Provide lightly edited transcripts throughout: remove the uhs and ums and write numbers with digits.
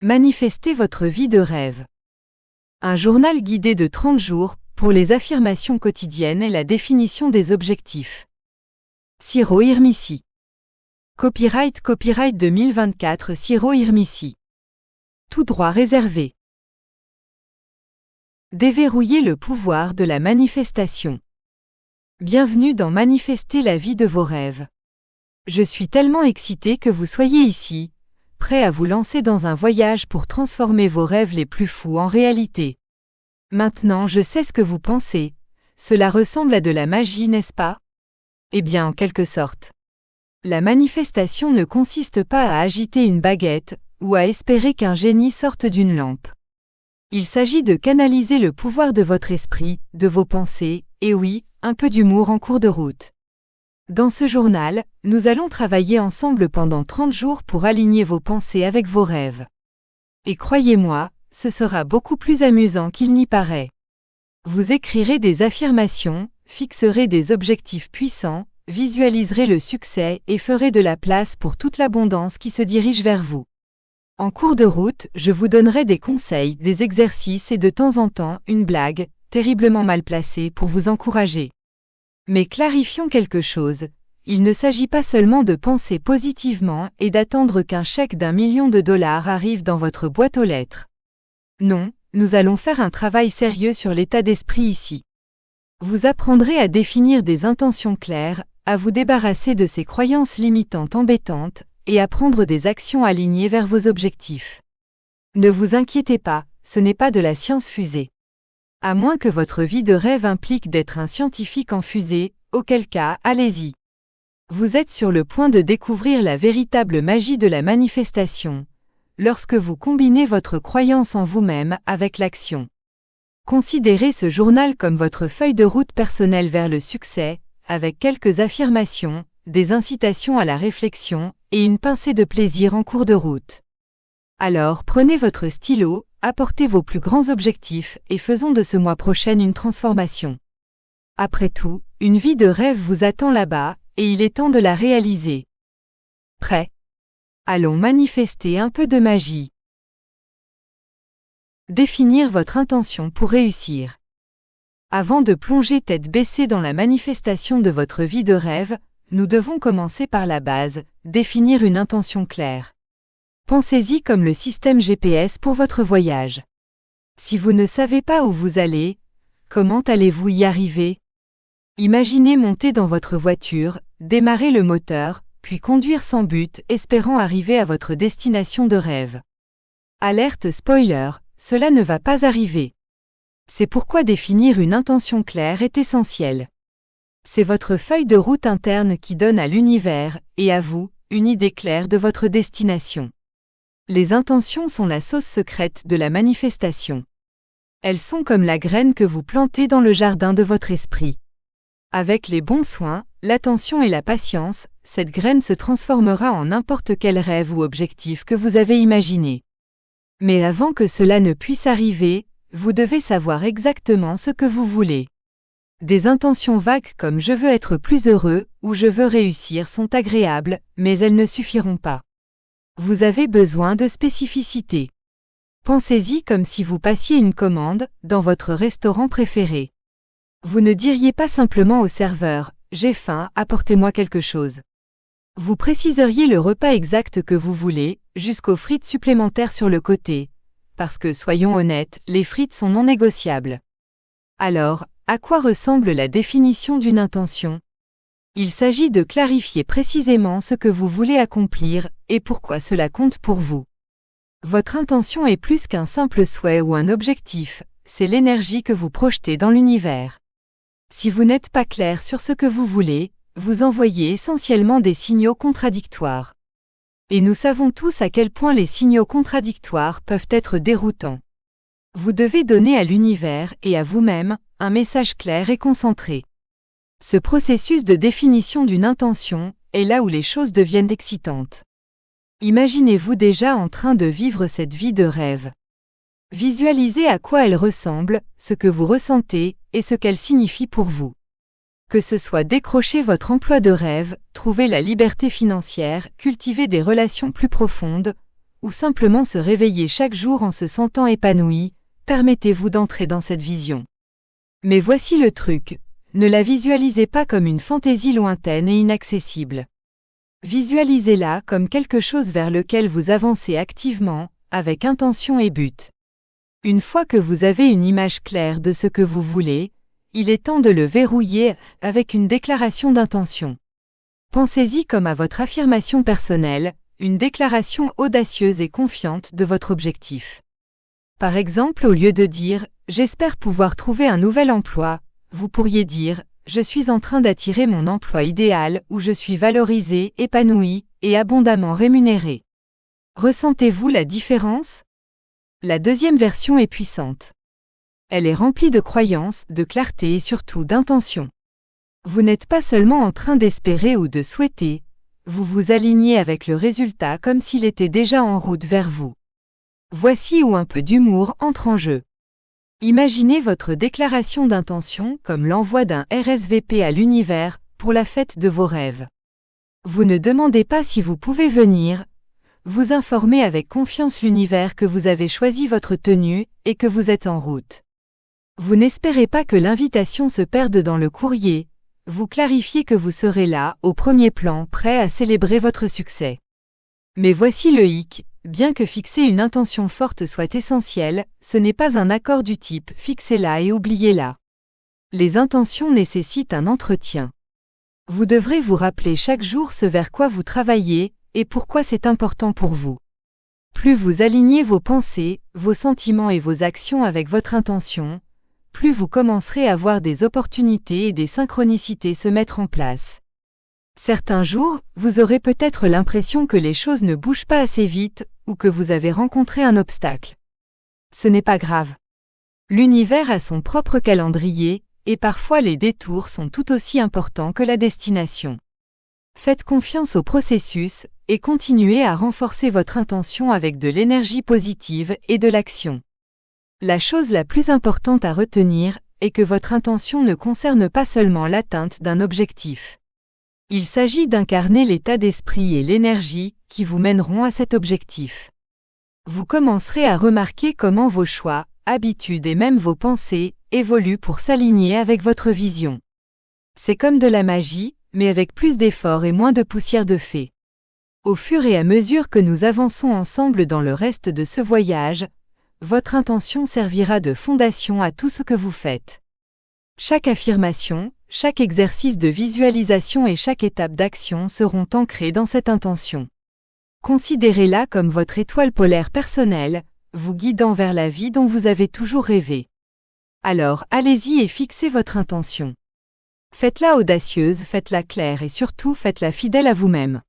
Manifestez votre vie de rêve. Un journal guidé de 30 jours pour les affirmations quotidiennes et la définition des objectifs. Ciro Hirmissi. Copyright 2024 Ciro Hirmissi. Tout droit réservé. Déverrouiller le pouvoir de la manifestation. Bienvenue dans Manifester la vie de vos rêves. Je suis tellement excité que vous soyez ici, prêt à vous lancer dans un voyage pour transformer vos rêves les plus fous en réalité. Maintenant je sais ce que vous pensez. Cela ressemble à de la magie, n'est-ce pas? Eh bien, en quelque sorte. La manifestation ne consiste pas à agiter une baguette, ou à espérer qu'un génie sorte d'une lampe. Il s'agit de canaliser le pouvoir de votre esprit, de vos pensées, et oui, un peu d'humour en cours de route. Dans ce journal, nous allons travailler ensemble pendant 30 jours pour aligner vos pensées avec vos rêves. Et croyez-moi, ce sera beaucoup plus amusant qu'il n'y paraît. Vous écrirez des affirmations, fixerez des objectifs puissants, visualiserez le succès et ferez de la place pour toute l'abondance qui se dirige vers vous. En cours de route, je vous donnerai des conseils, des exercices et de temps en temps une blague, terriblement mal placée pour vous encourager. Mais clarifions quelque chose, il ne s'agit pas seulement de penser positivement et d'attendre qu'un chèque d'1 million de dollars arrive dans votre boîte aux lettres. Non, nous allons faire un travail sérieux sur l'état d'esprit ici. Vous apprendrez à définir des intentions claires, à vous débarrasser de ces croyances limitantes embêtantes, et à prendre des actions alignées vers vos objectifs. Ne vous inquiétez pas, ce n'est pas de la science fusée. À moins que votre vie de rêve implique d'être un scientifique en fusée, auquel cas, allez-y. Vous êtes sur le point de découvrir la véritable magie de la manifestation, lorsque vous combinez votre croyance en vous-même avec l'action. Considérez ce journal comme votre feuille de route personnelle vers le succès, avec quelques affirmations, des incitations à la réflexion et une pincée de plaisir en cours de route. Alors prenez votre stylo, apportez vos plus grands objectifs et faisons de ce mois prochain une transformation. Après tout, une vie de rêve vous attend là-bas, et il est temps de la réaliser. Prêt? Allons manifester un peu de magie. Définir votre intention pour réussir. Avant de plonger tête baissée dans la manifestation de votre vie de rêve, nous devons commencer par la base, définir une intention claire. Pensez-y comme le système GPS pour votre voyage. Si vous ne savez pas où vous allez, comment allez-vous y arriver? Imaginez monter dans votre voiture, démarrer le moteur, puis conduire sans but, espérant arriver à votre destination de rêve. Alerte spoiler, cela ne va pas arriver. C'est pourquoi définir une intention claire est essentiel. C'est votre feuille de route interne qui donne à l'univers, et à vous, une idée claire de votre destination. Les intentions sont la sauce secrète de la manifestation. Elles sont comme la graine que vous plantez dans le jardin de votre esprit. Avec les bons soins, l'attention et la patience, cette graine se transformera en n'importe quel rêve ou objectif que vous avez imaginé. Mais avant que cela ne puisse arriver, vous devez savoir exactement ce que vous voulez. Des intentions vagues comme « je veux être plus heureux » ou « je veux réussir » sont agréables, mais elles ne suffiront pas. Vous avez besoin de spécificité. Pensez-y comme si vous passiez une commande dans votre restaurant préféré. Vous ne diriez pas simplement au serveur « j'ai faim, apportez-moi quelque chose ». Vous préciseriez le repas exact que vous voulez, jusqu'aux frites supplémentaires sur le côté, parce que soyons honnêtes, les frites sont non négociables. Alors, à quoi ressemble la définition d'une intention? Il s'agit de clarifier précisément ce que vous voulez accomplir et pourquoi cela compte pour vous. Votre intention est plus qu'un simple souhait ou un objectif, c'est l'énergie que vous projetez dans l'univers. Si vous n'êtes pas clair sur ce que vous voulez, vous envoyez essentiellement des signaux contradictoires. Et nous savons tous à quel point les signaux contradictoires peuvent être déroutants. Vous devez donner à l'univers et à vous-même un message clair et concentré. Ce processus de définition d'une intention est là où les choses deviennent excitantes. Imaginez-vous déjà en train de vivre cette vie de rêve. Visualisez à quoi elle ressemble, ce que vous ressentez et ce qu'elle signifie pour vous. Que ce soit décrocher votre emploi de rêve, trouver la liberté financière, cultiver des relations plus profondes, ou simplement se réveiller chaque jour en se sentant épanoui, permettez-vous d'entrer dans cette vision. Mais voici le truc, ne la visualisez pas comme une fantaisie lointaine et inaccessible. Visualisez-la comme quelque chose vers lequel vous avancez activement, avec intention et but. Une fois que vous avez une image claire de ce que vous voulez, il est temps de le verrouiller avec une déclaration d'intention. Pensez-y comme à votre affirmation personnelle, une déclaration audacieuse et confiante de votre objectif. Par exemple, au lieu de dire « J'espère pouvoir trouver un nouvel emploi », vous pourriez dire « Je suis en train d'attirer mon emploi idéal où je suis valorisé, épanoui et abondamment rémunéré ». Ressentez-vous la différence? La deuxième version est puissante. Elle est remplie de croyances, de clarté et surtout d'intention. Vous n'êtes pas seulement en train d'espérer ou de souhaiter, vous vous alignez avec le résultat comme s'il était déjà en route vers vous. Voici où un peu d'humour entre en jeu. Imaginez votre déclaration d'intention comme l'envoi d'un RSVP à l'univers pour la fête de vos rêves. Vous ne demandez pas si vous pouvez venir, vous informez avec confiance l'univers que vous avez choisi votre tenue et que vous êtes en route. Vous n'espérez pas que l'invitation se perde dans le courrier, vous clarifiez que vous serez là, au premier plan, prêt à célébrer votre succès. Mais voici le hic, bien que fixer une intention forte soit essentiel, ce n'est pas un accord du type « fixez-la et oubliez-la ». Les intentions nécessitent un entretien. Vous devrez vous rappeler chaque jour ce vers quoi vous travaillez et pourquoi c'est important pour vous. Plus vous alignez vos pensées, vos sentiments et vos actions avec votre intention, plus vous commencerez à voir des opportunités et des synchronicités se mettre en place. Certains jours, vous aurez peut-être l'impression que les choses ne bougent pas assez vite ou que vous avez rencontré un obstacle. Ce n'est pas grave. L'univers a son propre calendrier, et parfois les détours sont tout aussi importants que la destination. Faites confiance au processus et continuez à renforcer votre intention avec de l'énergie positive et de l'action. La chose la plus importante à retenir est que votre intention ne concerne pas seulement l'atteinte d'un objectif. Il s'agit d'incarner l'état d'esprit et l'énergie qui vous mèneront à cet objectif. Vous commencerez à remarquer comment vos choix, habitudes et même vos pensées évoluent pour s'aligner avec votre vision. C'est comme de la magie, mais avec plus d'efforts et moins de poussière de fée. Au fur et à mesure que nous avançons ensemble dans le reste de ce voyage, votre intention servira de fondation à tout ce que vous faites. Chaque affirmation, chaque exercice de visualisation et chaque étape d'action seront ancrés dans cette intention. Considérez-la comme votre étoile polaire personnelle, vous guidant vers la vie dont vous avez toujours rêvé. Alors, allez-y et fixez votre intention. Faites-la audacieuse, faites-la claire et surtout faites-la fidèle à vous-même.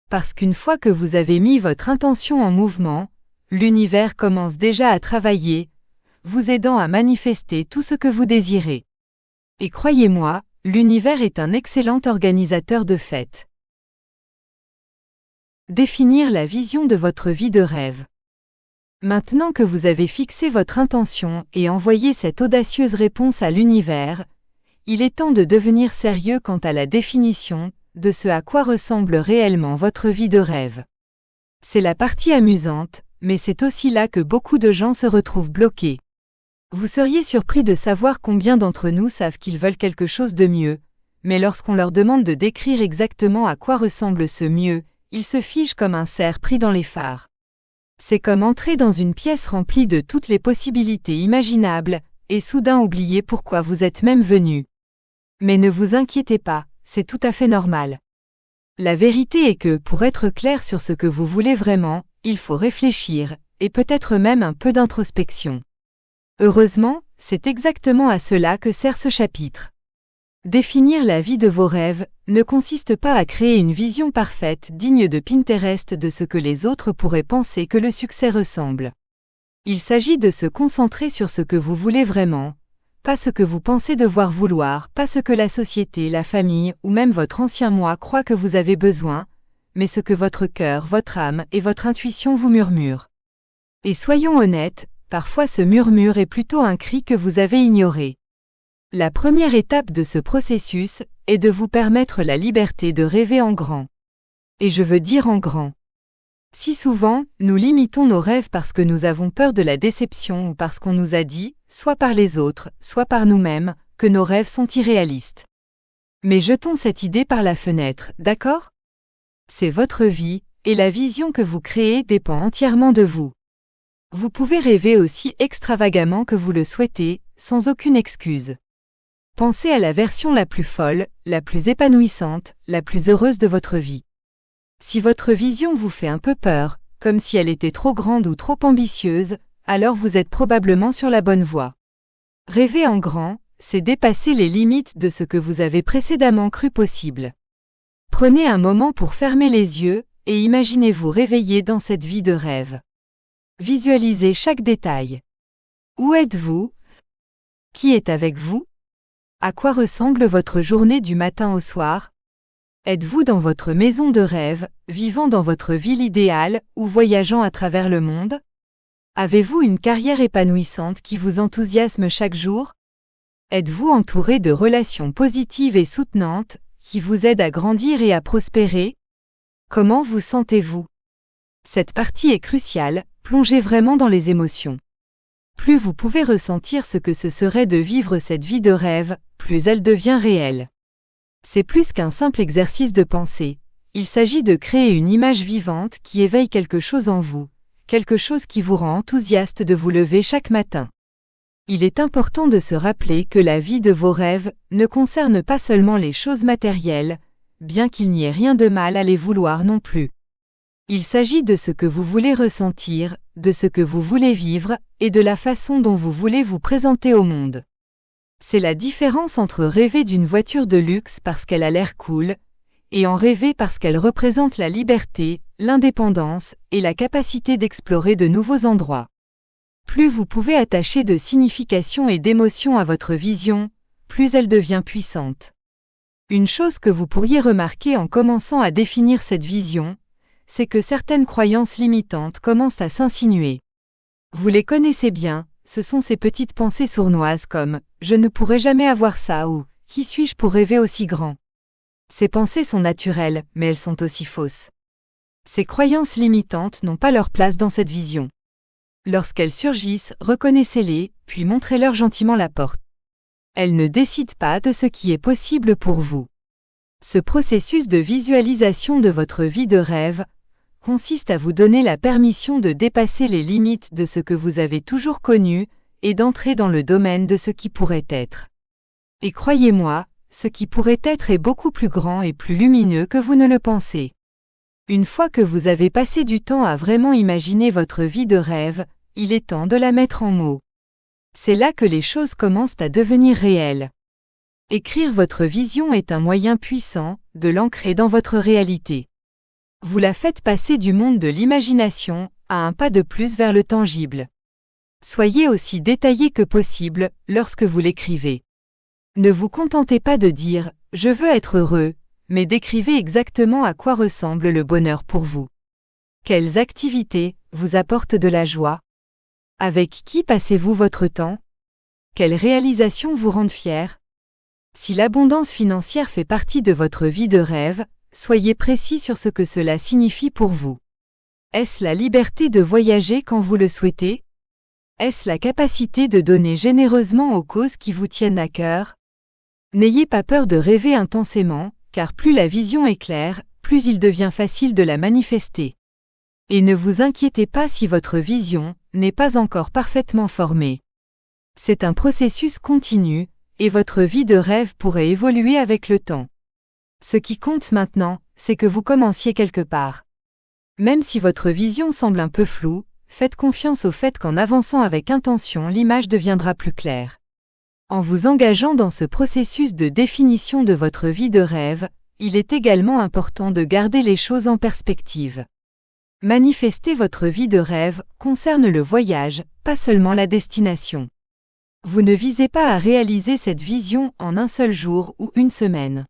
Parce qu'une fois que vous avez mis votre intention en mouvement, l'univers commence déjà à travailler, vous aidant à manifester tout ce que vous désirez. Et croyez-moi, l'univers est un excellent organisateur de fêtes. Définir la vision de votre vie de rêve. Maintenant que vous avez fixé votre intention et envoyé cette audacieuse réponse à l'univers, il est temps de devenir sérieux quant à la définition de ce à quoi ressemble réellement votre vie de rêve. C'est la partie amusante, mais c'est aussi là que beaucoup de gens se retrouvent bloqués. Vous seriez surpris de savoir combien d'entre nous savent qu'ils veulent quelque chose de mieux, mais lorsqu'on leur demande de décrire exactement à quoi ressemble ce mieux, ils se figent comme un cerf pris dans les phares. C'est comme entrer dans une pièce remplie de toutes les possibilités imaginables, et soudain oublier pourquoi vous êtes même venu. Mais ne vous inquiétez pas, c'est tout à fait normal. La vérité est que pour être clair sur ce que vous voulez vraiment, il faut réfléchir, et peut-être même un peu d'introspection. Heureusement, c'est exactement à cela que sert ce chapitre. Définir la vie de vos rêves ne consiste pas à créer une vision parfaite digne de Pinterest de ce que les autres pourraient penser que le succès ressemble. Il s'agit de se concentrer sur ce que vous voulez vraiment, pas ce que vous pensez devoir vouloir, pas ce que la société, la famille ou même votre ancien moi croient que vous avez besoin, mais ce que votre cœur, votre âme et votre intuition vous murmurent. Et soyons honnêtes, parfois ce murmure est plutôt un cri que vous avez ignoré. La première étape de ce processus est de vous permettre la liberté de rêver en grand. Et je veux dire en grand. Si souvent, nous limitons nos rêves parce que nous avons peur de la déception ou parce qu'on nous a dit, soit par les autres, soit par nous-mêmes, que nos rêves sont irréalistes. Mais jetons cette idée par la fenêtre, d'accord? C'est votre vie, et la vision que vous créez dépend entièrement de vous. Vous pouvez rêver aussi extravagamment que vous le souhaitez, sans aucune excuse. Pensez à la version la plus folle, la plus épanouissante, la plus heureuse de votre vie. Si votre vision vous fait un peu peur, comme si elle était trop grande ou trop ambitieuse, alors vous êtes probablement sur la bonne voie. Rêver en grand, c'est dépasser les limites de ce que vous avez précédemment cru possible. Prenez un moment pour fermer les yeux, et imaginez-vous réveillé dans cette vie de rêve. Visualisez chaque détail. Où êtes-vous? Qui est avec vous? À quoi ressemble votre journée du matin au soir? Êtes-vous dans votre maison de rêve, vivant dans votre ville idéale ou voyageant à travers le monde? Avez-vous une carrière épanouissante qui vous enthousiasme chaque jour? Êtes-vous entouré de relations positives et soutenantes, qui vous aident à grandir et à prospérer? Comment vous sentez-vous? Cette partie est cruciale, plongez vraiment dans les émotions. Plus vous pouvez ressentir ce que ce serait de vivre cette vie de rêve, plus elle devient réelle. C'est plus qu'un simple exercice de pensée, il s'agit de créer une image vivante qui éveille quelque chose en vous, quelque chose qui vous rend enthousiaste de vous lever chaque matin. Il est important de se rappeler que la vie de vos rêves ne concerne pas seulement les choses matérielles, bien qu'il n'y ait rien de mal à les vouloir non plus. Il s'agit de ce que vous voulez ressentir, de ce que vous voulez vivre, et de la façon dont vous voulez vous présenter au monde. C'est la différence entre rêver d'une voiture de luxe parce qu'elle a l'air cool, et en rêver parce qu'elle représente la liberté, l'indépendance et la capacité d'explorer de nouveaux endroits. Plus vous pouvez attacher de signification et d'émotion à votre vision, plus elle devient puissante. Une chose que vous pourriez remarquer en commençant à définir cette vision, c'est que certaines croyances limitantes commencent à s'insinuer. Vous les connaissez bien, ce sont ces petites pensées sournoises comme « je ne pourrai jamais avoir ça » ou « qui suis-je pour rêver aussi grand ?» Ces pensées sont naturelles, mais elles sont aussi fausses. Ces croyances limitantes n'ont pas leur place dans cette vision. Lorsqu'elles surgissent, reconnaissez-les, puis montrez-leur gentiment la porte. Elles ne décident pas de ce qui est possible pour vous. Ce processus de visualisation de votre vie de rêve consiste à vous donner la permission de dépasser les limites de ce que vous avez toujours connu et d'entrer dans le domaine de ce qui pourrait être. Et croyez-moi, ce qui pourrait être est beaucoup plus grand et plus lumineux que vous ne le pensez. Une fois que vous avez passé du temps à vraiment imaginer votre vie de rêve, il est temps de la mettre en mots. C'est là que les choses commencent à devenir réelles. Écrire votre vision est un moyen puissant de l'ancrer dans votre réalité. Vous la faites passer du monde de l'imagination à un pas de plus vers le tangible. Soyez aussi détaillé que possible lorsque vous l'écrivez. Ne vous contentez pas de dire « je veux être heureux », mais décrivez exactement à quoi ressemble le bonheur pour vous. Quelles activités vous apportent de la joie? Avec qui passez-vous votre temps? Quelles réalisations vous rendent fier? Si l'abondance financière fait partie de votre vie de rêve, soyez précis sur ce que cela signifie pour vous. Est-ce la liberté de voyager quand vous le souhaitez? Est-ce la capacité de donner généreusement aux causes qui vous tiennent à cœur? N'ayez pas peur de rêver intensément, car plus la vision est claire, plus il devient facile de la manifester. Et ne vous inquiétez pas si votre vision n'est pas encore parfaitement formée. C'est un processus continu, et votre vie de rêve pourrait évoluer avec le temps. Ce qui compte maintenant, c'est que vous commenciez quelque part. Même si votre vision semble un peu floue, faites confiance au fait qu'en avançant avec intention, l'image deviendra plus claire. En vous engageant dans ce processus de définition de votre vie de rêve, il est également important de garder les choses en perspective. Manifester votre vie de rêve concerne le voyage, pas seulement la destination. Vous ne visez pas à réaliser cette vision en un seul jour ou une semaine.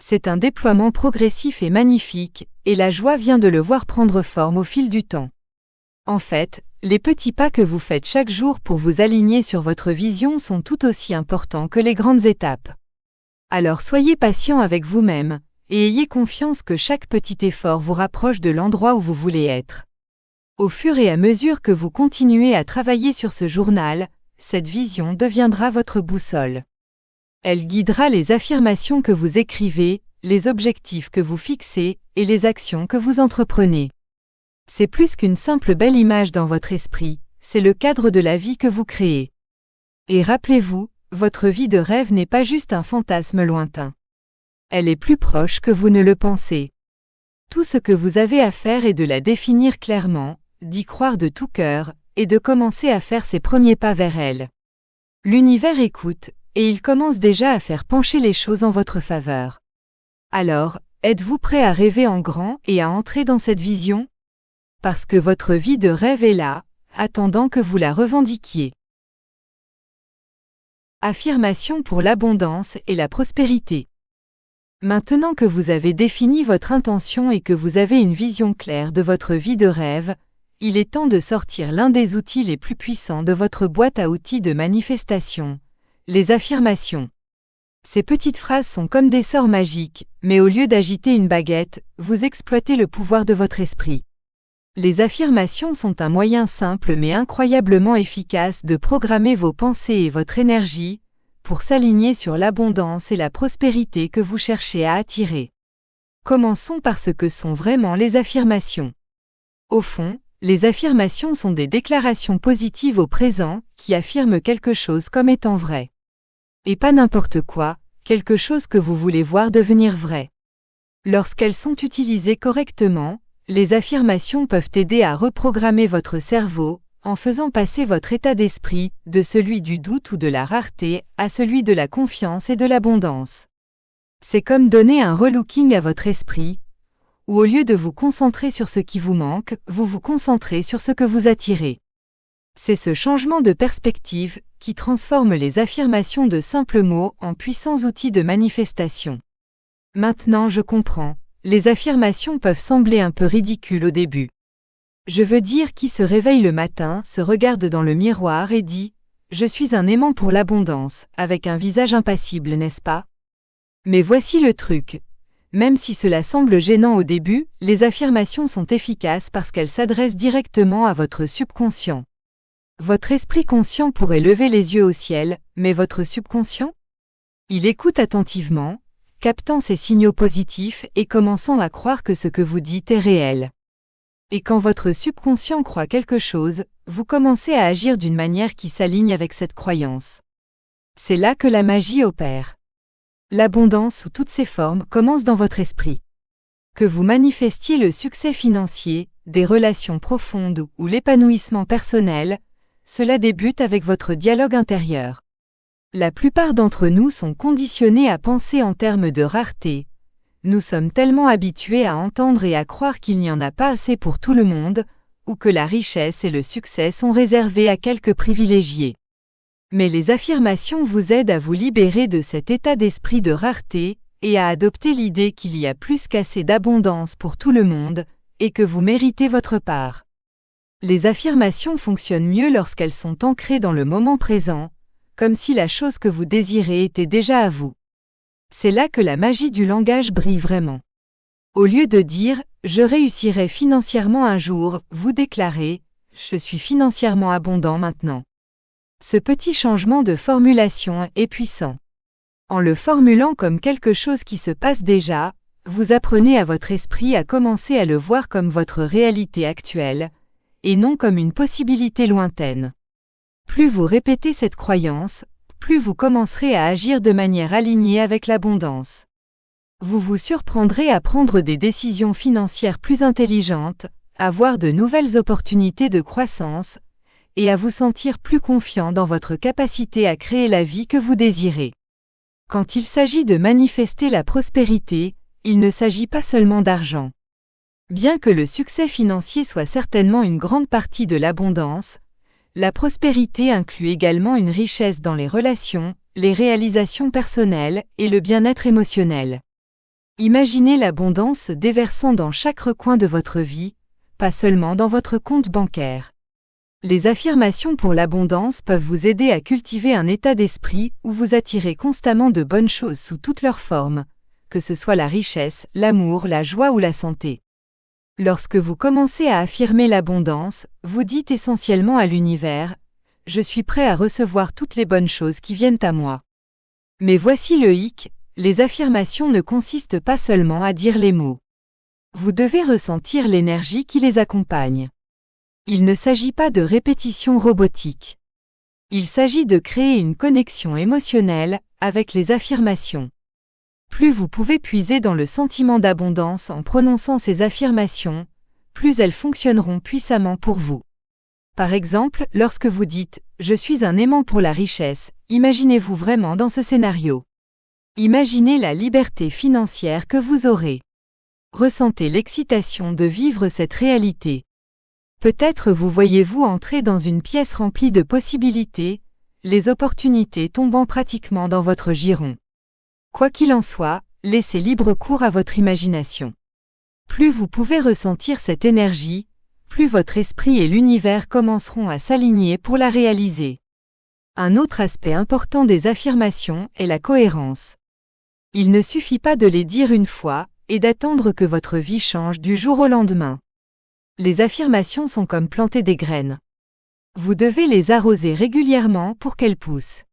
C'est un déploiement progressif et magnifique, et la joie vient de le voir prendre forme au fil du temps. En fait, les petits pas que vous faites chaque jour pour vous aligner sur votre vision sont tout aussi importants que les grandes étapes. Alors soyez patient avec vous-même, et ayez confiance que chaque petit effort vous rapproche de l'endroit où vous voulez être. Au fur et à mesure que vous continuez à travailler sur ce journal, cette vision deviendra votre boussole. Elle guidera les affirmations que vous écrivez, les objectifs que vous fixez et les actions que vous entreprenez. C'est plus qu'une simple belle image dans votre esprit, c'est le cadre de la vie que vous créez. Et rappelez-vous, votre vie de rêve n'est pas juste un fantasme lointain. Elle est plus proche que vous ne le pensez. Tout ce que vous avez à faire est de la définir clairement, d'y croire de tout cœur, et de commencer à faire ses premiers pas vers elle. L'univers écoute, et il commence déjà à faire pencher les choses en votre faveur. Alors, êtes-vous prêt à rêver en grand et à entrer dans cette vision? Parce que votre vie de rêve est là, attendant que vous la revendiquiez. Affirmation pour l'abondance et la prospérité. Maintenant que vous avez défini votre intention et que vous avez une vision claire de votre vie de rêve, il est temps de sortir l'un des outils les plus puissants de votre boîte à outils de manifestation, les affirmations. Ces petites phrases sont comme des sorts magiques, mais au lieu d'agiter une baguette, vous exploitez le pouvoir de votre esprit. Les affirmations sont un moyen simple mais incroyablement efficace de programmer vos pensées et votre énergie, pour s'aligner sur l'abondance et la prospérité que vous cherchez à attirer. Commençons par ce que sont vraiment les affirmations. Au fond, les affirmations sont des déclarations positives au présent qui affirment quelque chose comme étant vrai. Et pas n'importe quoi, quelque chose que vous voulez voir devenir vrai. Lorsqu'elles sont utilisées correctement, les affirmations peuvent aider à reprogrammer votre cerveau, en faisant passer votre état d'esprit de celui du doute ou de la rareté à celui de la confiance et de l'abondance. C'est comme donner un relooking à votre esprit, où au lieu de vous concentrer sur ce qui vous manque, vous vous concentrez sur ce que vous attirez. C'est ce changement de perspective qui transforme les affirmations de simples mots en puissants outils de manifestation. Maintenant je comprends, les affirmations peuvent sembler un peu ridicules au début. Je veux dire qui se réveille le matin, se regarde dans le miroir et dit « Je suis un aimant pour l'abondance » avec un visage impassible, n'est-ce pas? Mais voici le truc. Même si cela semble gênant au début, les affirmations sont efficaces parce qu'elles s'adressent directement à votre subconscient. Votre esprit conscient pourrait lever les yeux au ciel, mais votre subconscient? Il écoute attentivement, captant ces signaux positifs et commençant à croire que ce que vous dites est réel. Et quand votre subconscient croit quelque chose, vous commencez à agir d'une manière qui s'aligne avec cette croyance. C'est là que la magie opère. L'abondance sous toutes ses formes commence dans votre esprit. Que vous manifestiez le succès financier, des relations profondes ou l'épanouissement personnel, cela débute avec votre dialogue intérieur. La plupart d'entre nous sont conditionnés à penser en termes de rareté. Nous sommes tellement habitués à entendre et à croire qu'il n'y en a pas assez pour tout le monde, ou que la richesse et le succès sont réservés à quelques privilégiés. Mais les affirmations vous aident à vous libérer de cet état d'esprit de rareté et à adopter l'idée qu'il y a plus qu'assez d'abondance pour tout le monde et que vous méritez votre part. Les affirmations fonctionnent mieux lorsqu'elles sont ancrées dans le moment présent, comme si la chose que vous désirez était déjà à vous. C'est là que la magie du langage brille vraiment. Au lieu de dire « je réussirai financièrement un jour », vous déclarez « je suis financièrement abondant maintenant ». Ce petit changement de formulation est puissant. En le formulant comme quelque chose qui se passe déjà, vous apprenez à votre esprit à commencer à le voir comme votre réalité actuelle, et non comme une possibilité lointaine. Plus vous répétez cette croyance, plus vous commencerez à agir de manière alignée avec l'abondance. Vous vous surprendrez à prendre des décisions financières plus intelligentes, à voir de nouvelles opportunités de croissance, et à vous sentir plus confiant dans votre capacité à créer la vie que vous désirez. Quand il s'agit de manifester la prospérité, il ne s'agit pas seulement d'argent. Bien que le succès financier soit certainement une grande partie de l'abondance, la prospérité inclut également une richesse dans les relations, les réalisations personnelles et le bien-être émotionnel. Imaginez l'abondance se déversant dans chaque recoin de votre vie, pas seulement dans votre compte bancaire. Les affirmations pour l'abondance peuvent vous aider à cultiver un état d'esprit où vous attirez constamment de bonnes choses sous toutes leurs formes, que ce soit la richesse, l'amour, la joie ou la santé. Lorsque vous commencez à affirmer l'abondance, vous dites essentiellement à l'univers « Je suis prêt à recevoir toutes les bonnes choses qui viennent à moi ». Mais voici le hic, les affirmations ne consistent pas seulement à dire les mots. Vous devez ressentir l'énergie qui les accompagne. Il ne s'agit pas de répétition robotique. Il s'agit de créer une connexion émotionnelle avec les affirmations. Plus vous pouvez puiser dans le sentiment d'abondance en prononçant ces affirmations, plus elles fonctionneront puissamment pour vous. Par exemple, lorsque vous dites « Je suis un aimant pour la richesse », imaginez-vous vraiment dans ce scénario. Imaginez la liberté financière que vous aurez. Ressentez l'excitation de vivre cette réalité. Peut-être vous voyez-vous entrer dans une pièce remplie de possibilités, les opportunités tombant pratiquement dans votre giron. Quoi qu'il en soit, laissez libre cours à votre imagination. Plus vous pouvez ressentir cette énergie, plus votre esprit et l'univers commenceront à s'aligner pour la réaliser. Un autre aspect important des affirmations est la cohérence. Il ne suffit pas de les dire une fois et d'attendre que votre vie change du jour au lendemain. Les affirmations sont comme planter des graines. Vous devez les arroser régulièrement pour qu'elles poussent.